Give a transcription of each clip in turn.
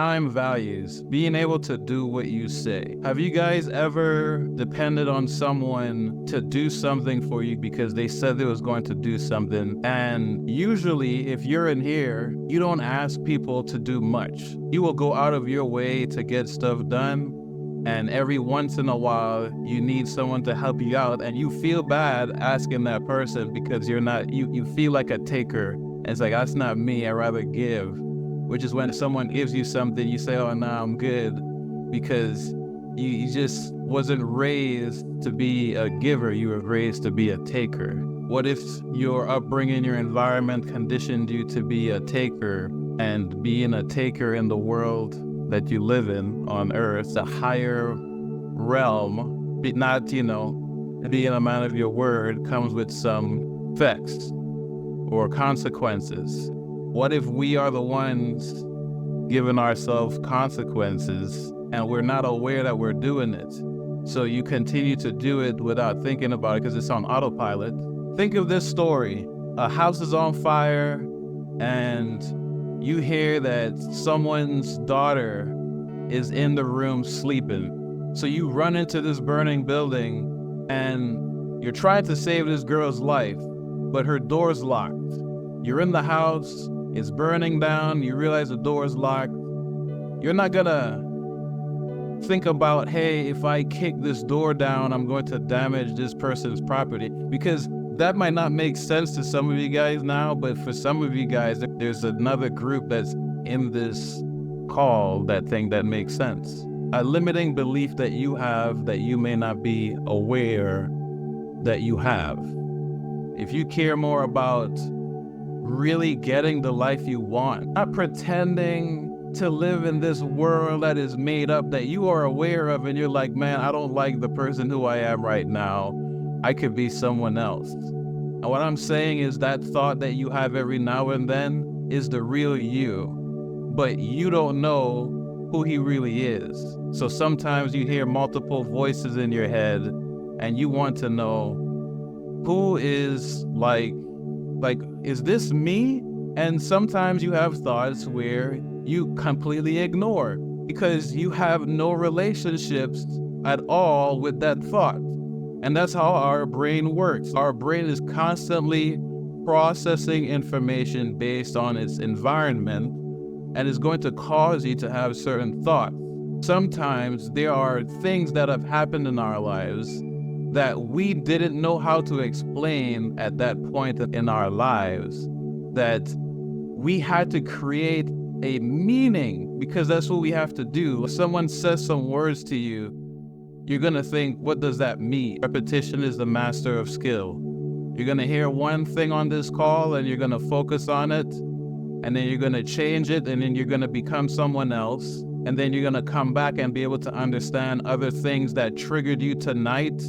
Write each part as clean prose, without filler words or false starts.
time values, being able to do what you say. Have you guys ever depended on someone to do something for you because they said they was going to do something? And usually, if you're in here, you don't ask people to do much. You will go out of your way to get stuff done. And every once in a while, you need someone to help you out, and you feel bad asking that person because you feel like a taker. And it's like, that's not me, I'd rather give. Which is when someone gives you something, you say, oh, nah, I'm good, because you just wasn't raised to be a giver, you were raised to be a taker. What if your upbringing, your environment conditioned you to be a taker, and being a taker in the world that you live in on earth, the higher realm, not, being a man of your word, comes with some effects or consequences. What if we are the ones giving ourselves consequences and we're not aware that we're doing it? So you continue to do it without thinking about it because it's on autopilot. Think of this story. A house is on fire and you hear that someone's daughter is in the room sleeping. So you run into this burning building and you're trying to save this girl's life, but her door's locked. You're in the house, it's burning down, you realize the door's locked. You're not gonna think about, hey, if I kick this door down, I'm going to damage this person's property, because that might not make sense to some of you guys now, but for some of you guys, there's another group that's in this call that think that makes sense. A limiting belief that you have that you may not be aware that you have. If you care more about really getting the life you want, not pretending to live in this world that is made up that you are aware of and you're like, man, I don't like the person who I am right now. I could be someone else. And what I'm saying is that thought that you have every now and then is the real you, but you don't know who he really is. So sometimes you hear multiple voices in your head and you want to know who is like, is this me? And sometimes you have thoughts where you completely ignore because you have no relationships at all with that thought. And that's how our brain works. Our brain is constantly processing information based on its environment and is going to cause you to have certain thoughts. Sometimes there are things that have happened in our lives that we didn't know how to explain at that point in our lives, that we had to create a meaning, because that's what we have to do. If someone says some words to you, you're going to think, what does that mean? Repetition is the master of skill. You're going to hear one thing on this call and you're going to focus on it, and then you're going to change it, and then you're going to become someone else, and then you're going to come back and be able to understand other things that triggered you tonight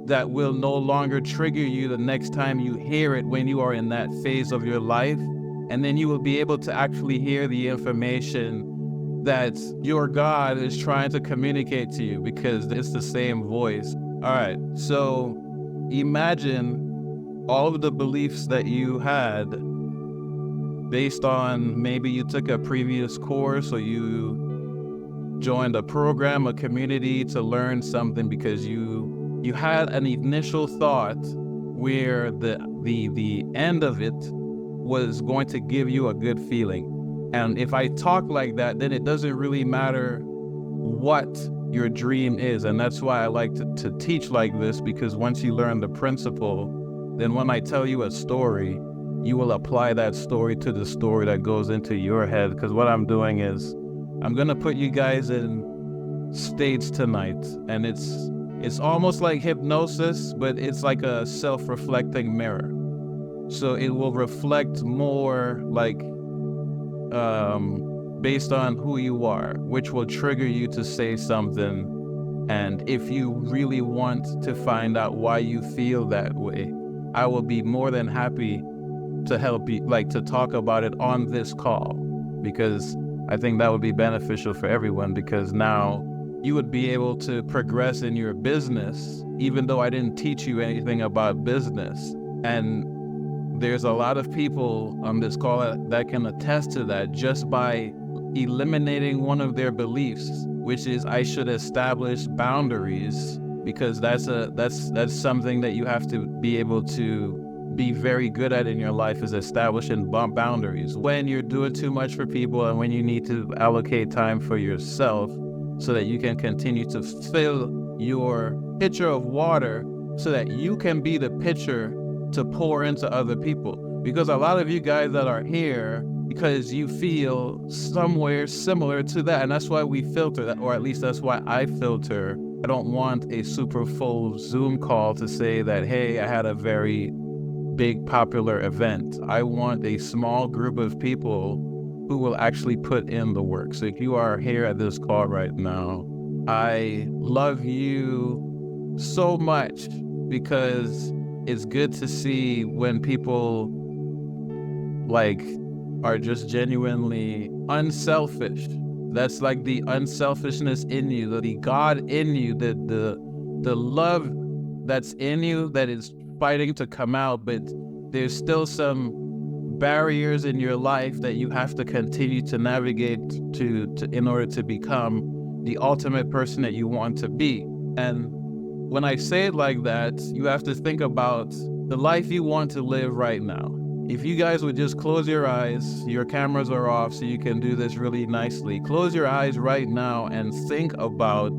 that will no longer trigger you the next time you hear it when you are in that phase of your life. And then you will be able to actually hear the information that your God is trying to communicate to you, because it's the same voice. All right, so imagine all of the beliefs that you had based on maybe you took a previous course or you joined a program, a community to learn something because you had an initial thought where the end of it was going to give you a good feeling. And if I talk like that, then it doesn't really matter what your dream is. And that's why I like to teach like this, because once you learn the principle, then when I tell you a story, you will apply that story to the story that goes into your head. Because what I'm doing is I'm going to put you guys in states tonight, and it's almost like hypnosis, but it's like a self-reflecting mirror. So it will reflect more like based on who you are, which will trigger you to say something. And if you really want to find out why you feel that way, I will be more than happy to help you, like to talk about it on this call, because I think that would be beneficial for everyone, because now you would be able to progress in your business, even though I didn't teach you anything about business. And there's a lot of people on this call that can attest to that just by eliminating one of their beliefs, which is I should establish boundaries, because that's something that you have to be able to be very good at in your life, is establishing boundaries. When you're doing too much for people and when you need to allocate time for yourself so that you can continue to fill your pitcher of water so that you can be the pitcher to pour into other people. Because a lot of you guys that are here, because you feel somewhere similar to that, and that's why we filter that, or at least that's why I filter. I don't want a super full Zoom call to say that, hey, I had a very big popular event. I want a small group of people who will actually put in the work. So if you are here at this call right now, I love you so much, because it's good to see when people like are just genuinely unselfish. That's like the unselfishness in you, the God in you, the love that's in you that is fighting to come out, but there's still some barriers in your life that you have to continue to navigate to in order to become the ultimate person that you want to be. And when I say it like that, you have to think about the life you want to live right now. If you guys would just close your eyes, your cameras are off so you can do this really nicely. Close your eyes right now and think about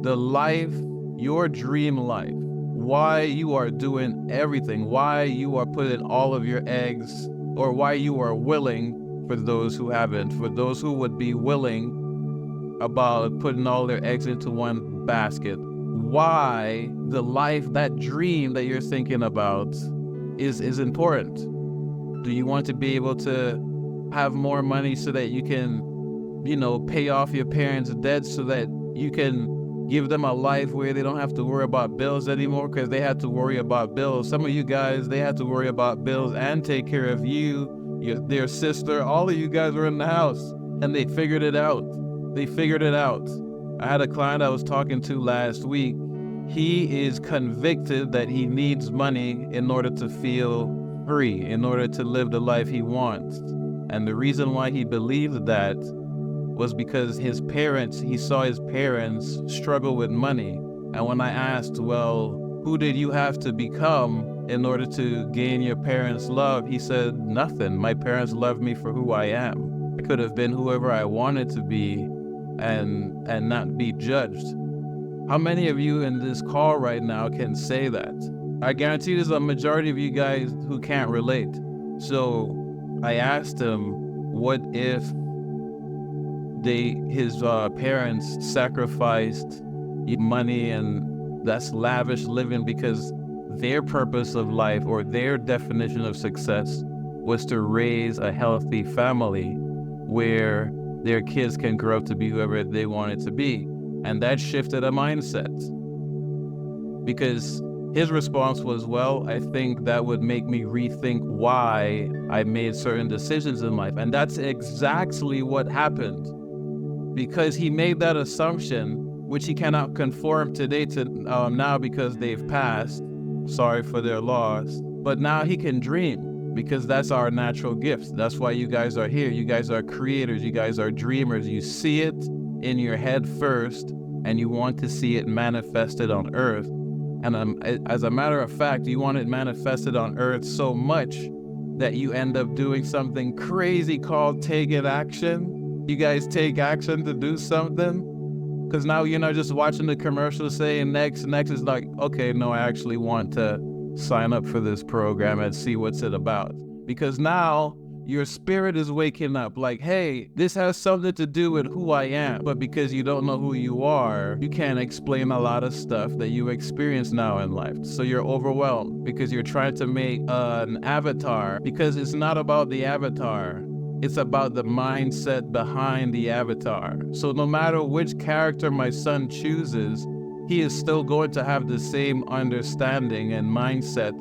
the life, your dream life. Why you are doing everything, why you are putting all of your eggs, or why you are willing, for those who haven't, for those who would be willing about putting all their eggs into one basket, why the life, that dream that you're thinking about is important. Do you want to be able to have more money so that you can, pay off your parents' debts so that you can give them a life where they don't have to worry about bills anymore, because they had to worry about bills. Some of you guys, they had to worry about bills and take care of you, their sister. All of you guys were in the house and they figured it out. I had a client I was talking to last week. He is convicted that he needs money in order to feel free, in order to live the life he wants. And the reason why he believed that was because he saw his parents struggle with money. And when I asked, well, who did you have to become in order to gain your parents' love? He said, nothing. My parents loved me for who I am. I could have been whoever I wanted to be and not be judged. How many of you in this call right now can say that? I guarantee there's a majority of you guys who can't relate. So I asked him, what if his parents sacrificed money and that's lavish living because their purpose of life or their definition of success was to raise a healthy family where their kids can grow up to be whoever they wanted to be. And that shifted a mindset, because his response was, well, I think that would make me rethink why I made certain decisions in life. And that's exactly what happened, because he made that assumption, which he cannot conform today to now because they've passed. Sorry for their loss. But now he can dream, because that's our natural gift. That's why you guys are here. You guys are creators. You guys are dreamers. You see it in your head first, and you want to see it manifested on earth. And as a matter of fact, you want it manifested on earth so much that you end up doing something crazy called taking action. You guys take action to do something, because now you're not just watching the commercial saying next is like, okay, no, I actually want to sign up for this program and see what's it about. Because now your spirit is waking up like, hey, this has something to do with who I am. But because you don't know who you are, you can't explain a lot of stuff that you experience now in life. So you're overwhelmed because you're trying to make an avatar, because it's not about the avatar. It's about the mindset behind the avatar. So no matter which character my son chooses, he is still going to have the same understanding and mindset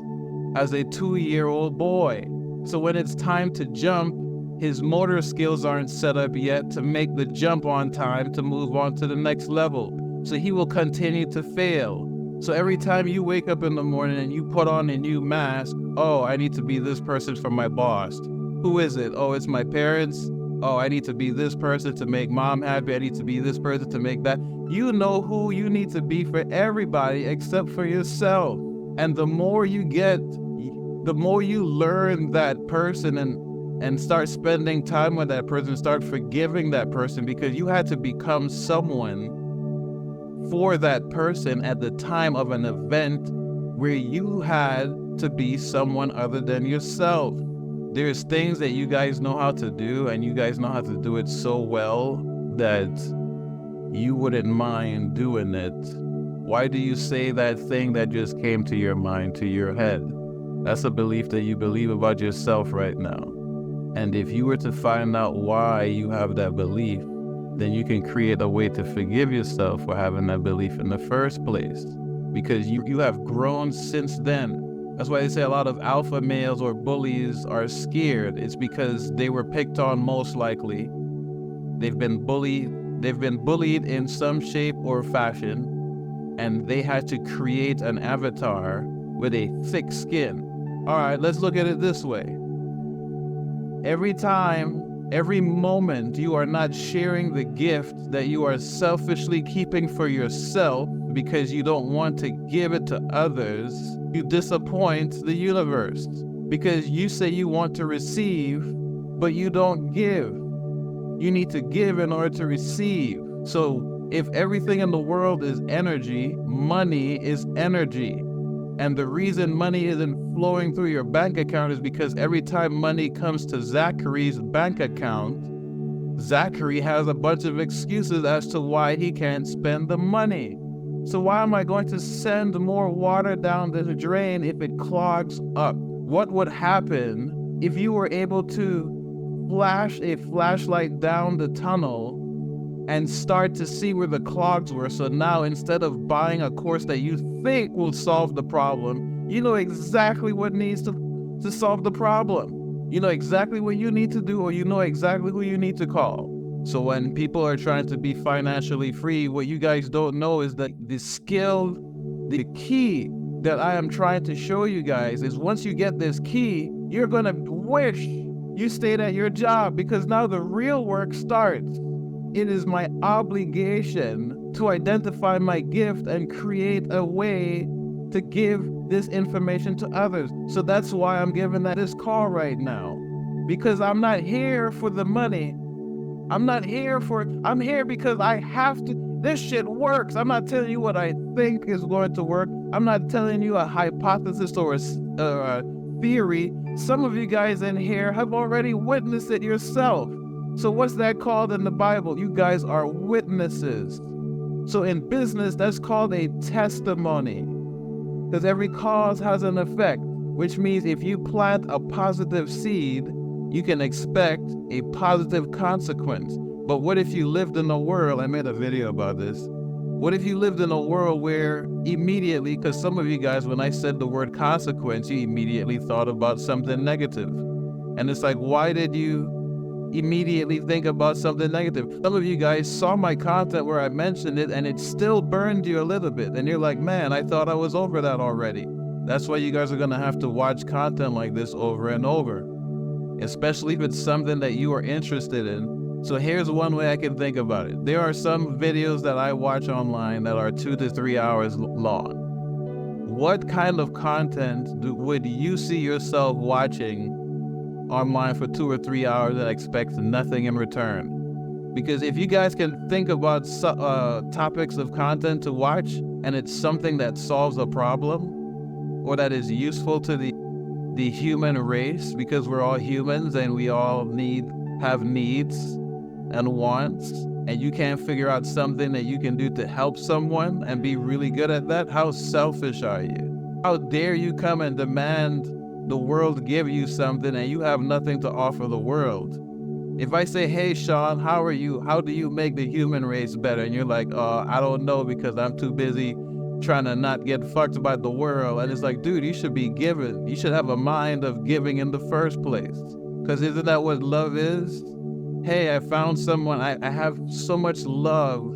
as a 2-year-old boy. So when it's time to jump, his motor skills aren't set up yet to make the jump on time to move on to the next level. So he will continue to fail. So every time you wake up in the morning and you put on a new mask, oh, I need to be this person for my boss. Who is it? Oh, it's my parents. Oh, I need to be this person to make mom happy. I need to be this person to make that. You know who you need to be for everybody except for yourself. And the more you get, the more you learn that person and start spending time with that person, start forgiving that person, because you had to become someone for that person at the time of an event where you had to be someone other than yourself. There's things that you guys know how to do, and you guys know how to do it so well that you wouldn't mind doing it. Why do you say that thing that just came to your mind, to your head? That's a belief that you believe about yourself right now. And if you were to find out why you have that belief, then you can create a way to forgive yourself for having that belief in the first place, because you have grown since then. That's why they say a lot of alpha males or bullies are scared. It's because they were picked on, most likely. They've been bullied in some shape or fashion, and they had to create an avatar with a thick skin. All right, let's look at it this way. Every time, every moment you are not sharing the gift that you are selfishly keeping for yourself because you don't want to give it to others, you disappoint the universe, because you say you want to receive, but you don't give. You need to give in order to receive. So if everything in the world is energy, money is energy. And the reason money isn't flowing through your bank account is because every time money comes to Zachary's bank account, Zachary has a bunch of excuses as to why he can't spend the money. So why am I going to send more water down the drain if it clogs up? What would happen if you were able to flash a flashlight down the tunnel and start to see where the clogs were? So now, instead of buying a course that you think will solve the problem, you know exactly what needs to solve the problem. You know exactly what you need to do, or you know exactly who you need to call. So when people are trying to be financially free, what you guys don't know is that the skill, the key that I am trying to show you guys is, once you get this key, you're gonna wish you stayed at your job, because now the real work starts. It is my obligation to identify my gift and create a way to give this information to others. So that's why I'm giving this call right now, because I'm not here for the money. I'm here because I have to. This shit works. I'm not telling you what I think is going to work. I'm not telling you a hypothesis or a theory. Some of you guys in here have already witnessed it yourself. So what's that called in the Bible? You guys are witnesses. So in business, that's called a testimony, because every cause has an effect, which means if you plant a positive seed, you can expect a positive consequence. But what if you lived in a world, I made a video about this, what if you lived in a world where immediately, because some of you guys, when I said the word consequence, you immediately thought about something negative. And it's like, why did you immediately think about something negative? Some of you guys saw my content where I mentioned it, and it still burned you a little bit. And you're like, man, I thought I was over that already. That's why you guys are gonna have to watch content like this over and over, especially if it's something that you are interested in. So here's one way I can think about it. There are some videos that I watch online that are 2 to 3 hours long. What kind of content would you see yourself watching online for 2 or 3 hours and expect nothing in return? Because if you guys can think about topics of content to watch, and it's something that solves a problem or that is useful to the human race, because we're all humans and we all have needs and wants, and you can't figure out something that you can do to help someone and be really good at that, how selfish are you? How dare you come and demand the world give you something and you have nothing to offer the world? If I say, hey Sean, how are you? How do you make the human race better? And you're like, I don't know, because I'm too busy trying to not get fucked by the world. And it's like, dude, you should be giving. You should have a mind of giving in the first place. Because isn't that what love is? Hey, I found someone, I have so much love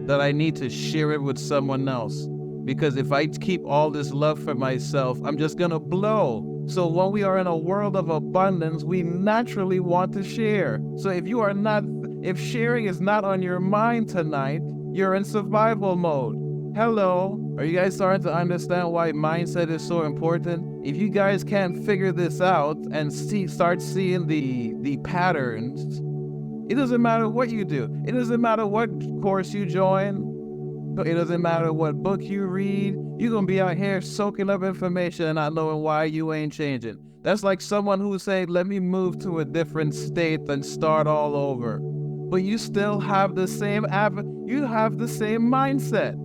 that I need to share it with someone else. Because if I keep all this love for myself, I'm just gonna blow. So when we are in a world of abundance, we naturally want to share. So if sharing is not on your mind tonight, you're in survival mode. Hello, are you guys starting to understand why mindset is so important? If you guys can't figure this out and start seeing the patterns, it doesn't matter what you do. It doesn't matter what course you join. It doesn't matter what book you read. You're going to be out here soaking up information and not knowing why you ain't changing. That's like someone who's saying, let me move to a different state and start all over. But you still have the same you have the same mindset.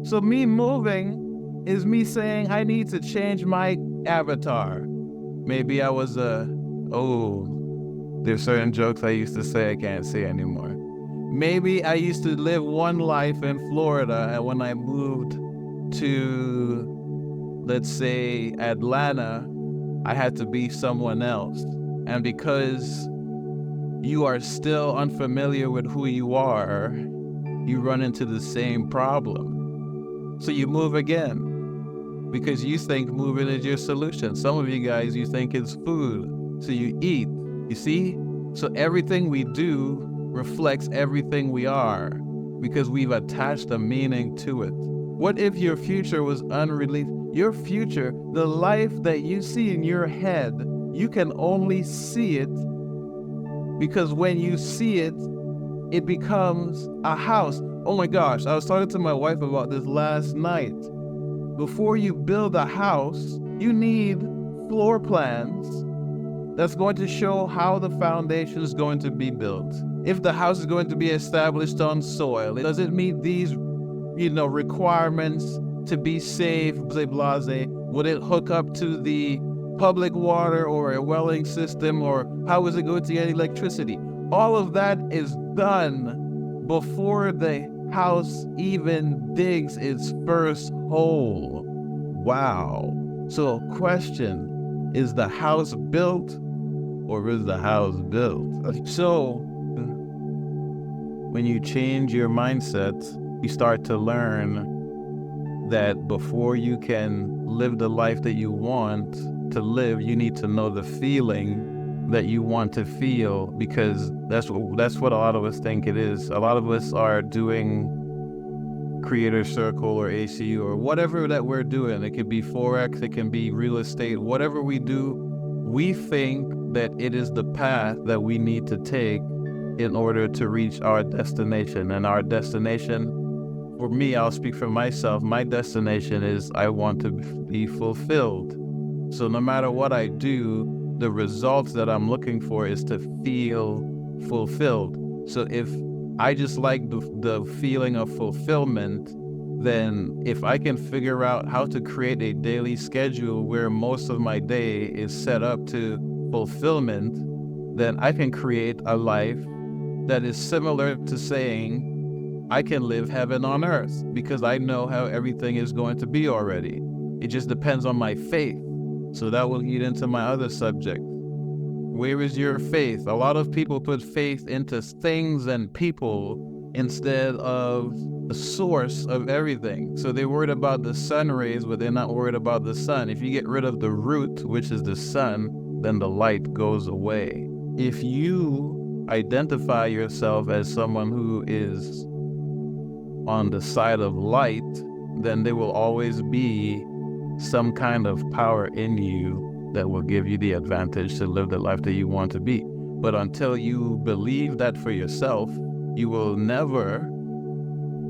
So me moving is me saying I need to change my avatar. Maybe I was there's certain jokes I used to say I can't say anymore. Maybe I used to live one life in Florida, and when I moved to, let's say, Atlanta, I had to be someone else. And because you are still unfamiliar with who you are, you run into the same problem. So you move again because you think moving is your solution. Some of you guys, you think it's food, so you eat. You see? So everything we do reflects everything we are because we've attached a meaning to it. What if your future was unreleased? Your future, the life that you see in your head, you can only see it because when you see it, it becomes a house. Oh my gosh, I was talking to my wife about this last night. Before you build a house, you need floor plans that's going to show how the foundation is going to be built. If the house is going to be established on soil, does it meet these, requirements to be safe, blase? Would it hook up to the public water or a welling system, or how is it going to get electricity? All of that is done before the house even digs its first hole. Wow. So question, is the house built or is the house built? So when you change your mindset, you start to learn that before you can live the life that you want to live, you need to know the feeling that you want to feel, because that's what a lot of us think it is. A lot of us are doing Creator Circle or ACU or whatever that we're doing. It could be Forex, it can be real estate, whatever we do, we think that it is the path that we need to take in order to reach our destination. And our destination, for me, I'll speak for myself, my destination is I want to be fulfilled. So no matter what I do, the results that I'm looking for is to feel fulfilled. So if I just like the feeling of fulfillment, then if I can figure out how to create a daily schedule where most of my day is set up to fulfillment, then I can create a life that is similar to saying I can live heaven on earth because I know how everything is going to be already. It just depends on my faith. So that will lead into my other subject. Where is your faith? A lot of people put faith into things and people instead of the source of everything. So they're worried about the sun rays, but they're not worried about the sun. If you get rid of the root, which is the sun, then the light goes away. If you identify yourself as someone who is on the side of light, then there will always be some kind of power in you that will give you the advantage to live the life that you want to be. But until you believe that for yourself, you will never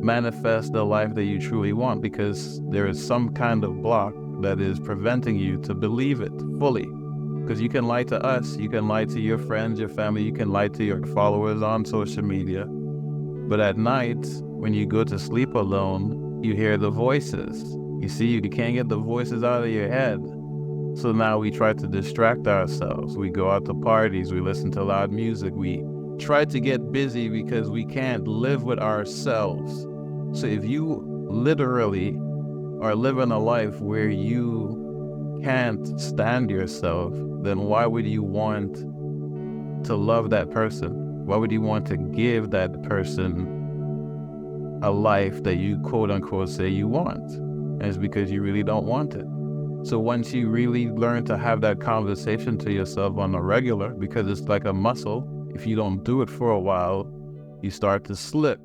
manifest the life that you truly want, because there is some kind of block that is preventing you to believe it fully. Because you can lie to us, you can lie to your friends, your family, you can lie to your followers on social media. But at night, when you go to sleep alone, you hear the voices. You see, you can't get the voices out of your head. So now we try to distract ourselves. We go out to parties, we listen to loud music, we try to get busy because we can't live with ourselves. So if you literally are living a life where you can't stand yourself, then why would you want to love that person? Why would you want to give that person a life that you quote unquote say you want? And it's because you really don't want it. So once you really learn to have that conversation to yourself on a regular, because it's like a muscle, if you don't do it for a while, you start to slip.